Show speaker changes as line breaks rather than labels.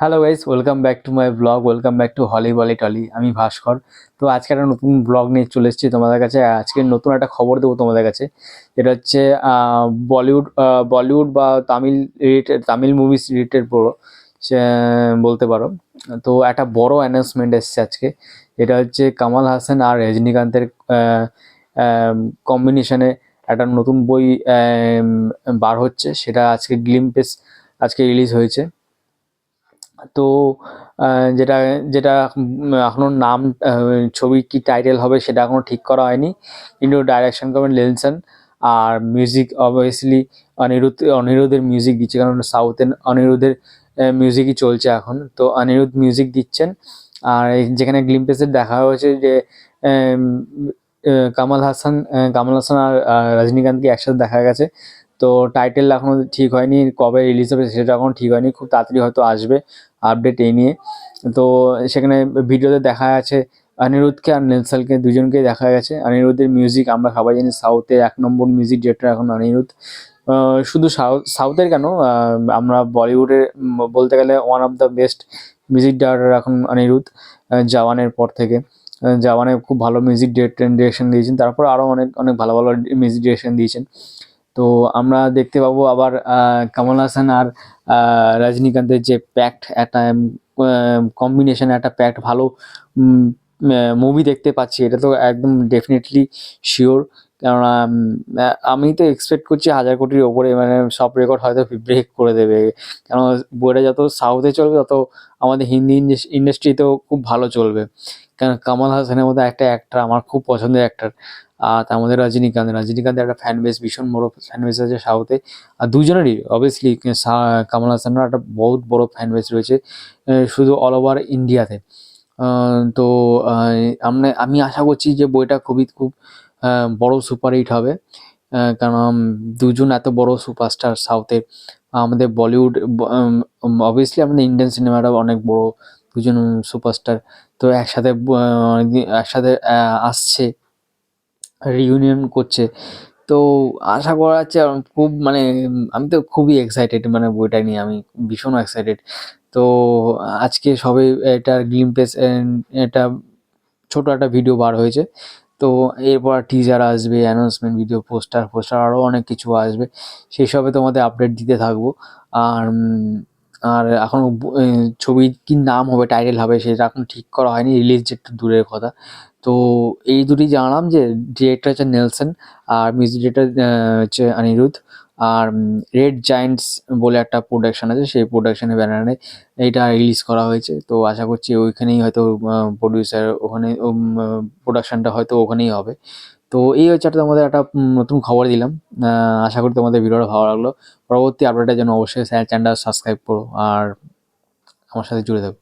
Hello guys, welcome back to my blog. Welcome back to Holly Bolly Tolly. আমি ভাস্কর। তো আজকে একটা নতুন ব্লগ নিয়ে চলে এসেছি তোমাদের কাছে। আজকে নতুন একটা খবর দেবো তোমাদের কাছে। এটা হচ্ছে বলিউড বলিউড বা Tamil related, Tamil movies related বড়ো সে বলতে পারো। তো একটা বড় অ্যানাউন্সমেন্ট এসছে আজকে। এটা হচ্ছে কামাল হাসান আর রজনীকান্তের কম্বিনেশনে একটা নতুন বই বার হচ্ছে। সেটা আজকে গ্লিম্পস আজকে রিলিজ হয়েছে। তো যেটা যেটা এখনো নাম, ছবির কি টাইটেল হবে সেটা এখনো ঠিক করা হয়নি, কিন্তু ডাইরেকশন করবেন নেলসন। আর মিউজিক অবভিয়াসলি অনিরুদ্ধের মিউজিক দিচ্ছে, কারণ সাউথের অনিরুদ্ধের মিউজিকই চলছে এখন। তো অনিরুদ্ধ মিউজিক দিচ্ছেন। আর যেখানে গ্লিম্পসের দেখা হয়েছে যে আম, কামাল হাসান আর রজনীকান্তকে একসাথে দেখা গেছে। তো টাইটেল এখনো ঠিক হয়নি, কবে রিলিজ হবে সেটা এখনো ঠিক হয়নি, খুব তাড়াতাড়ি হয়তো আসবে আপডেট এই নিয়ে। তো সেখানে ভিডিওতে দেখা যাচ্ছে অনিরুদ্ধকে আর নেলসনকে দুজনকেই দেখা গেছে। অনিরুদ্ধের মিউজিক আমরা সবাই জানি সাউথের 1 নম্বর মিউজিক ডিরেক্টর এখন অনিরুদ্ধ। শুধু সাউথের কেন, আমরা বলিউডের বলতে গেলে one of the best music director এখন অনিরুদ্ধ। জওয়ানের পর থেকে জওয়ানে খুব ভালো মিউজিক ডিরেকশন দিয়েছেন, তারপর আরও অনেক অনেক ভালো ভালো মিউজিক ডিরেকশন দিয়েছেন। তো আমরা দেখতে পাবো আবার কমল হাসান আর রজনীকান্তের যে প্যাক্ট, একটা কম্বিনেশন, একটা প্যাক্ট ভালো মুভি দেখতে পাচ্ছি, এটা তো একদম ডেফিনেটলি শিওর। কেননা আমি তো এক্সপেক্ট করছি 1000 কোটির ওপরে, মানে সব রেকর্ড হয়তো ব্রেক করে দেবে। কেন বইটা যত সাউথে চলবে তত আমাদের হিন্দি ইন্ডাস্ট্রিতেও খুব ভালো চলবে। কেন কমল হাসানের মতো একটা অ্যাক্টর আমার খুব পছন্দের অ্যাক্টর। আর তার মধ্যে রজনীকান্তের একটা ফ্যান বেস, ভীষণ বড় ফ্যান বেস আছে সাউথে। আর দুজনেরই অবভিয়াসলি কমল হাসানের একটা বহুত বড় ফ্যান বেস রয়েছে, শুধু অল ওভার ইন্ডিয়াতে। তো আমি আশা করছি যে বইটা খুব বড় সুপারহিট হবে। কারণ দুজন এত বড় সুপারস্টার সাউথের, আমাদের বলিউড অবভিয়াসলি আমাদের ইন্ডিয়ান সিনেমাটাও অনেক বড়, দুজন সুপারস্টার। তো একসাথে একসাথে আসছে, রিউনিয়ন করছে। তো আশা করা যাচ্ছে খুব, মানে আমি তো খুবই এক্সাইটেড, মানে বইটা নিয়ে আমি ভীষণ এক্সাইটেড। তো আজকে সবে এটার গ্লিম্পস, এটা ছোট একটা ভিডিও বার হয়েছে। তো এরপর টিজার আসবে, অ্যানাউন্সমেন্ট ভিডিও, পোস্টার আরও অনেক কিছু আসবে। সেই সবে তোমাদের আপডেট দিতে থাকবো। আর আর এখনও ছবির কী নাম হবে, টাইটেল হবে, সেটা এখন ঠিক করা হয়নি, রিলিজ ডেট একটু দূরের কথা। তো এই দুটি জানলাম যে ডিরেক্টর হচ্ছে নেলসন আর মিউজিক ডিরেক্টর হচ্ছে অনিরুদ্ধ। আর রেড জায়ান্টস বলে একটা প্রোডাকশন আছে, সেই প্রোডাকশনের ব্যানারে এইটা রিলিজ করা হয়েছে। তো আশা করছি ওইখানেই হয়তো প্রডিউসার, ওখানে প্রোডাকশনটা হয়তো ওখানেই হবে। তো এই হচ্ছে একটা তোমাদের একটা নতুন খবর দিলাম। আশা করি তোমাদের ভিডিওটা ভালো লাগলো। পরবর্তী আপডেটের জন্য অবশ্যই চ্যানেলটা সাবস্ক্রাইব করো আর আমার সাথে জুড়ে থাকো।